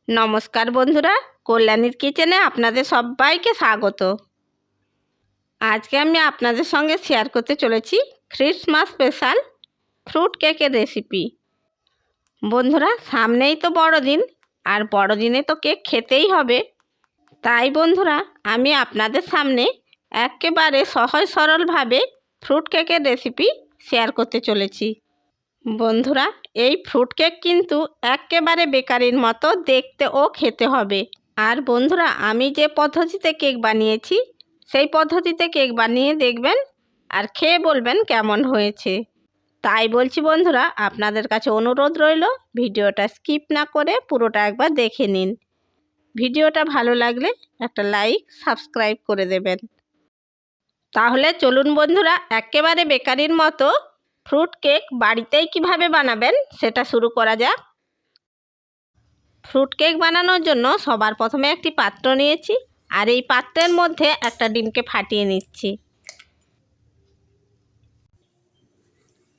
নমস্কার বন্ধুরা, কল্যাণীর কিচেনে আপনাদের সবাইকে স্বাগত। আজকে আমি আপনাদের সঙ্গে শেয়ার করতে চলেছি ক্রিসমাস স্পেশাল ফ্রুট কেকের রেসিপি। বন্ধুরা, সামনেই তো বড়দিন, আর বড়দিনে তো কেক খেতেই হবে। তাই বন্ধুরা, আমি আপনাদের সামনে একেবারে সহজ সরলভাবে ফ্রুট কেকের রেসিপি শেয়ার করতে চলেছি। বন্ধুরা, এই ফ্রুট কেক কিন্তু একেবারে বেকারির মতো দেখতে ও খেতে হবে। আর বন্ধুরা, আমি যে পদ্ধতিতে কেক বানিয়েছি সেই পদ্ধতিতে কেক বানিয়ে দেখবেন আর খেয়ে বলবেন কেমন হয়েছে। তাই বলছি বন্ধুরা, আপনাদের কাছে অনুরোধ রইল ভিডিওটা স্কিপ না করে পুরোটা একবার দেখে নিন। ভিডিওটা ভালো লাগলে একটা লাইক সাবস্ক্রাইব করে দেবেন। তাহলে চলুন বন্ধুরা, একেবারে বেকারির মতো ফ্রুট কেক বাড়িতেই কিভাবে বানাবেন সেটা শুরু করা যাক। ফ্রুট কেক বানানোর জন্য সবার প্রথমে একটি পাত্র নিয়েছি, আর এই পাত্রের মধ্যে একটা ডিমকে ফাটিয়ে নিচ্ছি।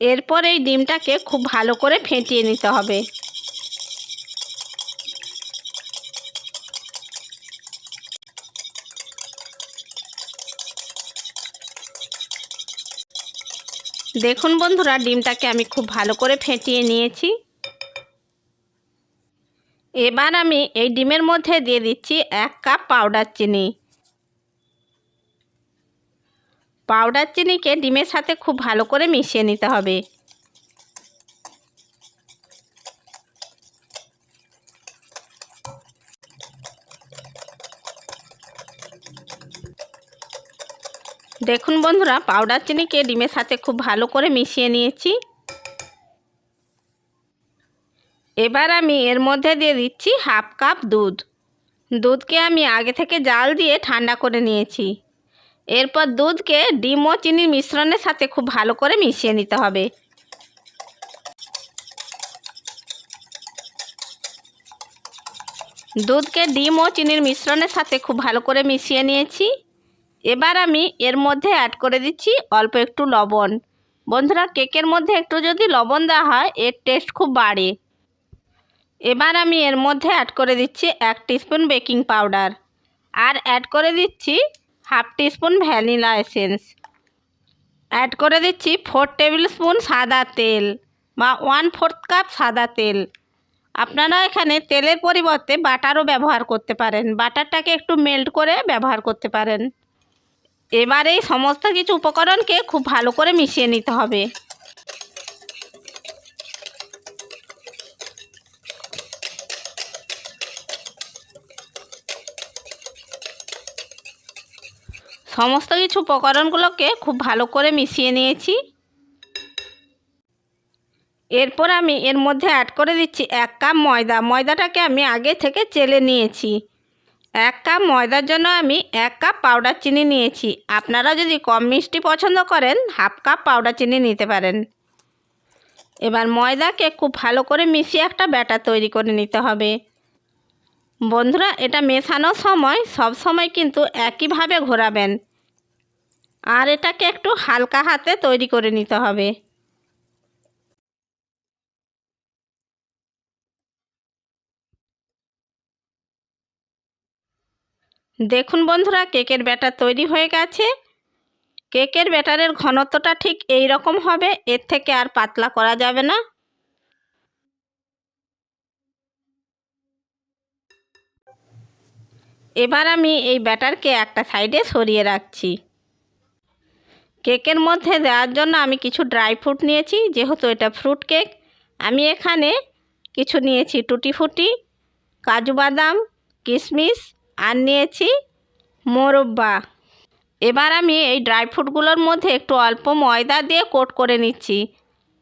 এরপর এই ডিমটাকে খুব ভালো করে ফেটিয়ে নিতে হবে। দেখুন বন্ধুরা, ডিমটাকে আমি খুব ভালো করে ফেটিয়ে নিয়েছি। এবার আমি এই ডিমের মধ্যে দিয়ে দিচ্ছি 1 কাপ পাউডার চিনি। পাউডার চিনিকে ডিমের সাথে খুব ভালো করে মিশিয়ে নিতে হবে। দেখুন বন্ধুরা, পাউডার চিনিকে ডিমের সাথে খুব ভালো করে মিশিয়ে নিয়েছি। এবার আমি এর মধ্যে দিয়ে দিচ্ছি 1/2 কাপ দুধ। দুধকে আমি আগে থেকে জাল দিয়ে ঠান্ডা করে নিয়েছি। এরপর দুধকে ডিম ও চিনির মিশ্রণের সাথে খুব ভালো করে মিশিয়ে নিতে হবে। দুধকে ডিম ও চিনির মিশ্রণের সাথে খুব ভালো করে মিশিয়ে নিয়েছি। এবার আমি এর মধ্যে অ্যাড করে দিচ্ছি অল্প একটু লবণ। বন্ধুরা, কেকের মধ্যে একটু যদি লবণ দেওয়া হয় এর টেস্ট খুব বাড়ে। এবার আমি এর মধ্যে অ্যাড করে দিচ্ছি 1 টিস্পুন বেকিং পাউডার, আর অ্যাড করে দিচ্ছি 1/2 টিস্পুন ভ্যানিলা এসেন্স। অ্যাড করে দিচ্ছি 4 টেবিল স্পুন সাদা তেল বা 1/4 কাপ সাদা তেল। আপনারা এখানে তেলের পরিবর্তে বাটারও ব্যবহার করতে পারেন। বাটারটাকে একটু মেল্ট করে ব্যবহার করতে পারেন। এবার এই সমস্ত কিছু উপকরণকে খুব ভালো করে মিশিয়ে নিতে হবে। সমস্ত কিছু উপকরণগুলোকে খুব ভালো করে মিশিয়ে নিয়েছি। এরপর আমি এর মধ্যে অ্যাড করে দিচ্ছি 1 কাপ ময়দা। ময়দাটাকে আমি আগে থেকে চেলে নিয়েছি। 1 কাপ ময়দার জন্য আমি 1 কাপ পাউডার চিনি নিয়েছি। আপনারা যদি কম মিষ্টি পছন্দ করেন 1/2 কাপ পাউডার চিনি নিতে পারেন। এবার ময়দাকে খুব ভালো করে মিশিয়ে একটা ব্যাটার তৈরি করে নিতে হবে। বন্ধুরা, এটা মেশানোর সময় সব সময় কিন্তু একইভাবে ঘোরাবেন, আর এটাকে একটু হালকা হাতে তৈরি করে নিতে হবে। দেখুন বন্ধুরা, কেকের ব্যাটার তৈরি হয়ে গেছে। কেকের ব্যাটারের ঘনত্বটা ঠিক এই রকম হবে, এর থেকে আর পাতলা করা যাবে না। এবার আমি এই ব্যাটারকে একটা সাইডে সরিয়ে রাখছি। কেকের মধ্যে দেওয়ার জন্য আমি কিছু ড্রাই ফ্রুট নিয়েছি। যেহেতু এটা ফ্রুট কেক, আমি এখানে কিছু নিয়েছি টুটি ফুটি, কাজু বাদাম, কিশমিশ, আর নিয়েছি মোরব্বা। এবার আমি এই ড্রাই ফ্রুটগুলোর মধ্যে একটু অল্প ময়দা দিয়ে কোট করে নিচ্ছি।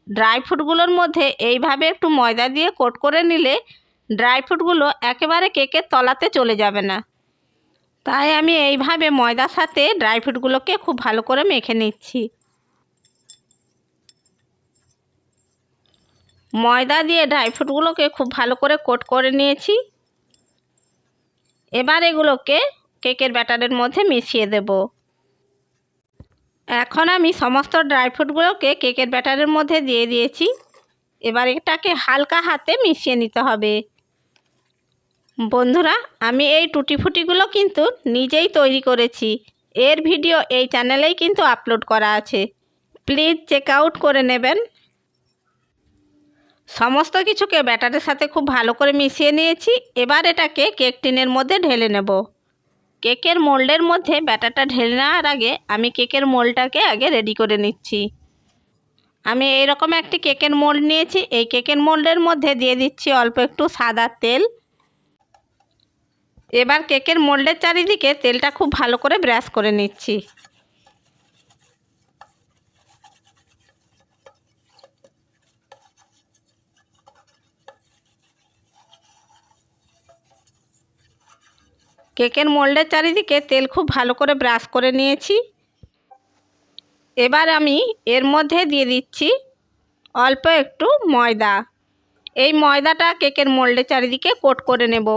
ড্রাই ফ্রুটগুলোর মধ্যে এইভাবে একটু ময়দা দিয়ে কোট করে নিলে ড্রাই ফ্রুটগুলো একেবারে কেকের তলাতে চলে যাবে না। তাই আমি এইভাবে ময়দার সাথে ড্রাই ফ্রুটগুলোকে খুব ভালো করে মেখে নিচ্ছি। ময়দা দিয়ে ড্রাই ফ্রুটগুলোকে খুব ভালো করে কোট করে নিয়েছি। এবার এগুলোকে কেকের ব্যাটারের মধ্যে মিশিয়ে দেব। এখন আমি সমস্ত ড্রাই ফ্রুটগুলোকে কেকের ব্যাটারের মধ্যে দিয়ে দিয়েছি। এবার এটাকে হালকা হাতে মিশিয়ে নিতে হবে। বন্ধুরা, আমি এই টুটি ফুটিগুলো কিন্তু নিজেই তৈরি করেছি। এর ভিডিও এই চ্যানেলেই কিন্তু আপলোড করা আছে, প্লিজ চেক আউট করে নেবেন। সমস্ত কিছুকে ব্যাটারের সাথে খুব ভালো করে মিশিয়ে নিয়েছি। এবার এটাকে কেক টিনের মধ্যে ঢেলে নেব। কেকের মোল্ডের মধ্যে ব্যাটারটা ঢেলে নেওয়ার আগে আমি কেকের মোল্ডটাকে আগে রেডি করে নিচ্ছি। আমি এইরকম একটি কেকের মোল্ড নিয়েছি। এই কেকের মোল্ডের মধ্যে দিয়ে দিচ্ছি অল্প একটু সাদা তেল। এবার কেকের মোল্ডের চারিদিকে তেলটা খুব ভালো করে ব্রাশ করে নিচ্ছি। কেকের মোল্ডের চারিদিকে তেল খুব ভালো করে ব্রাশ করে নিয়েছি। এবার আমি এর মধ্যে দিয়ে দিচ্ছি অল্প একটু ময়দা। এই ময়দাটা কেকের মোল্ডের চারিদিকে কোট করে নেব।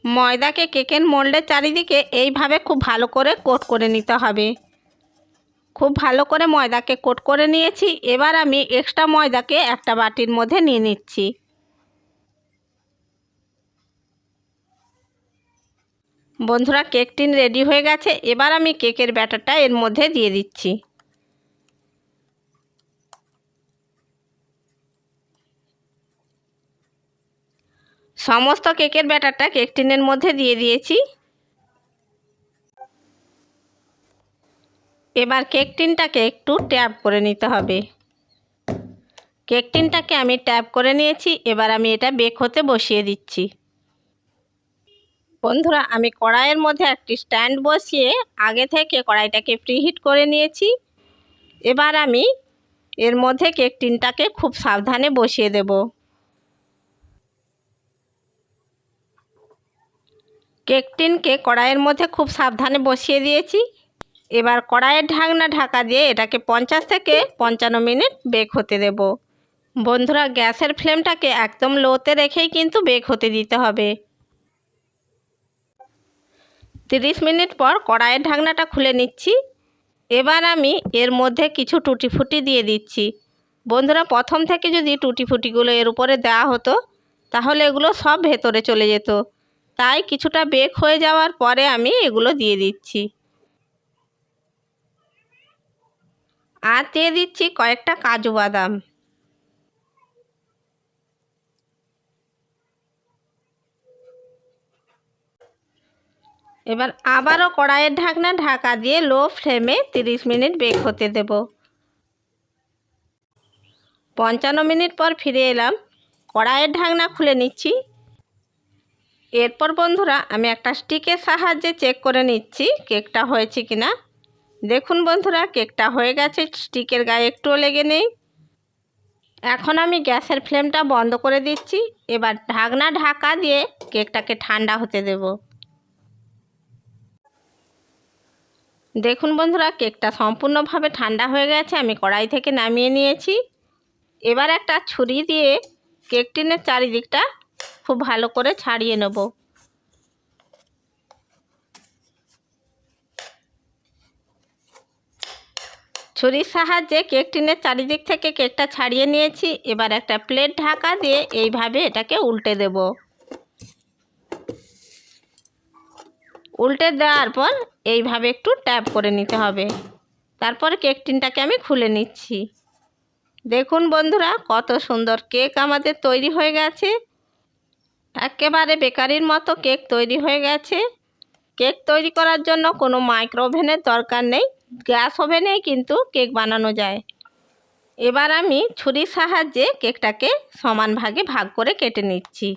ময়দাকে কেকের মোল্ডের চারিদিকে এইভাবে খুব ভালো করে কোট করে নিতে হবে। খুব ভালো করে ময়দাকে কোট করে নিয়েছি। এবার আমি এক্সট্রা ময়দাকে একটা বাটির মধ্যে নিয়ে নিচ্ছি। বন্ধুরা, কেক টিন রেডি হয়ে গেছে। এবার আমি কেকের ব্যাটারটা এর মধ্যে দিয়ে দিচ্ছি। সমস্ত কেকের ব্যাটারটা কেক টিনের মধ্যে দিয়ে দিয়েছি। এবার কেক টিনটাকে একটু ট্যাপ করে নিতে হবে। কেক টিনটাকে আমি ট্যাপ করে নিয়েছি। এবার আমি এটা বেক হতে বসিয়ে দিচ্ছি। বন্ধুরা, আমি কড়াইয়ের মধ্যে একটি স্ট্যান্ড বসিয়ে আগে থেকে কড়াইটাকে প্রিহিট করে নিয়েছি। এবার আমি এর মধ্যে কেক টিনটাকে খুব সাবধানে বসিয়ে দেব। কেক টিনকে কড়াইয়ের মধ্যে খুব সাবধানে বসিয়ে দিয়েছি। এবার কড়াইয়ের ঢাকনা ঢাকা দিয়ে এটাকে 50 থেকে 55 মিনিট বেক হতে দেব। বন্ধুরা, গ্যাসের ফ্লেমটাকে একদম লোতে রেখেই কিন্তু বেক হতে দিতে হবে। 30 মিনিট পর কড়াইয়ের ঢাকনাটা খুলে নিচ্ছি। এবার আমি এর মধ্যে কিছু টুটি ফুটি দিয়ে দিচ্ছি। বন্ধুরা, প্রথম থেকে যদি টুটি ফুটিগুলো এর উপরে দেওয়া হতো তাহলে এগুলো সব ভেতরে চলে যেত। তাই কিছুটা বেক হয়ে যাওয়ার পরে আমি এগুলো দিয়ে দিচ্ছি। আর দিয়ে দিচ্ছি কয়েকটা কাজু বাদাম। এবার আবারও কড়াইয়ের ঢাকনা ঢাকা দিয়ে লো ফ্লেমে 30 মিনিট বেক হতে দেব। 55 মিনিট পর ফিরে এলাম। কড়াইয়ের ঢাকনা খুলে নিচ্ছি। এরপর বন্ধুরা, আমি একটা স্টিকের সাহায্যে চেক করে নিচ্ছি কেকটা হয়েছে কিনা। দেখুন বন্ধুরা, কেকটা হয়ে গেছে, স্টিকের গায়ে একটুও লেগে নেই। এখন আমি গ্যাসের ফ্লেমটা বন্ধ করে দিচ্ছি। এবার ঢাকনা ঢাকা দিয়ে কেকটাকে ঠান্ডা হতে দেব। দেখুন বন্ধুরা, কেকটা সম্পূর্ণভাবে ঠান্ডা হয়ে গেছে। আমি কড়াই থেকে নামিয়ে নিয়েছি। এবার একটা ছুরি দিয়ে কেক টিনের চারিদিকটা খুব ভালো করে ছাড়িয়ে নেব। ছুরির সাহায্যে কেক টিনের চারিদিক থেকে কেকটা ছাড়িয়ে নিয়েছি। এবার একটা প্লেট ঢাকা দিয়ে এইভাবে এটাকে উল্টে দেব। উল্টে দেওয়ার পর এইভাবে একটু ট্যাপ করে নিতে হবে। তারপর কেক টিনটাকে আমি খুলে নিচ্ছি। দেখুন বন্ধুরা, কত সুন্দর কেক আমাদের তৈরি হয়ে গেছে। একেবারে বেকারির মতো কেক তৈরি হয়ে গেছে। কেক তৈরি করার জন্য কোনো মাইক্রো ওভেনের দরকার নেই, গ্যাস ওভেনেই কিন্তু কেক বানানো যায়। এবার আমি ছুরির সাহায্যে কেকটাকে সমান ভাগে ভাগ করে কেটে নিচ্ছি।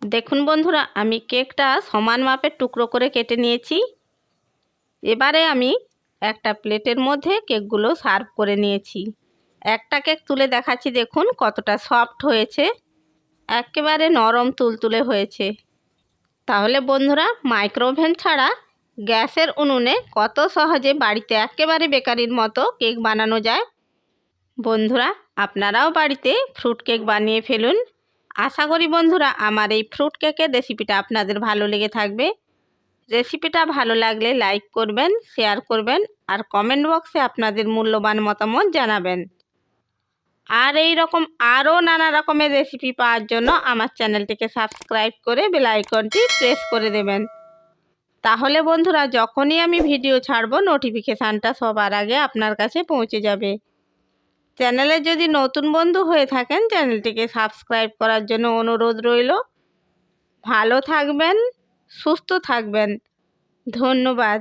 দেখুন বন্ধুরা, আমি কেকটা সমান মাপের টুকরো করে কেটে নিয়েছি। এবারে আমি একটা প্লেটের মধ্যে কেকগুলো সার্ভ করে নিয়েছি। একটা কেক তুলে দেখাচ্ছি, দেখুন কতটা সফট হয়েছে, একেবারে নরম তুলতুলে হয়েছে। তাহলে বন্ধুরা, মাইক্রোওভেন ছাড়া গ্যাসের উনুনে কত সহজে বাড়িতে একেবারে বেকারির মতো কেক বানানো যায়। বন্ধুরা, আপনারাও বাড়িতে ফ্রুট কেক বানিয়ে ফেলুন। আশা করি বন্ধুরা, আমার এই ফ্রুট কেকের রেসিপিটা আপনাদের ভালো লেগে থাকবে। রেসিপিটা ভালো লাগলে লাইক করবেন, শেয়ার করবেন আর কমেন্ট বক্সে আপনাদের মূল্যবান মতামত জানাবেন। আর এই রকম আরও নানা রকমের রেসিপি পাওয়ার জন্য আমার চ্যানেলটিকে সাবস্ক্রাইব করে বেল আইকনটি প্রেস করে দেবেন। তাহলে বন্ধুরা যখনই আমি ভিডিও ছাড়ব নোটিফিকেশানটা সবার আগে আপনার কাছে পৌঁছে যাবে। চ্যানেলে যদি নতুন বন্ধু হয়ে থাকেন চ্যানেলটিকে সাবস্ক্রাইব করার জন্য অনুরোধ রইল। ভালো থাকবেন, সুস্থ থাকবেন। ধন্যবাদ।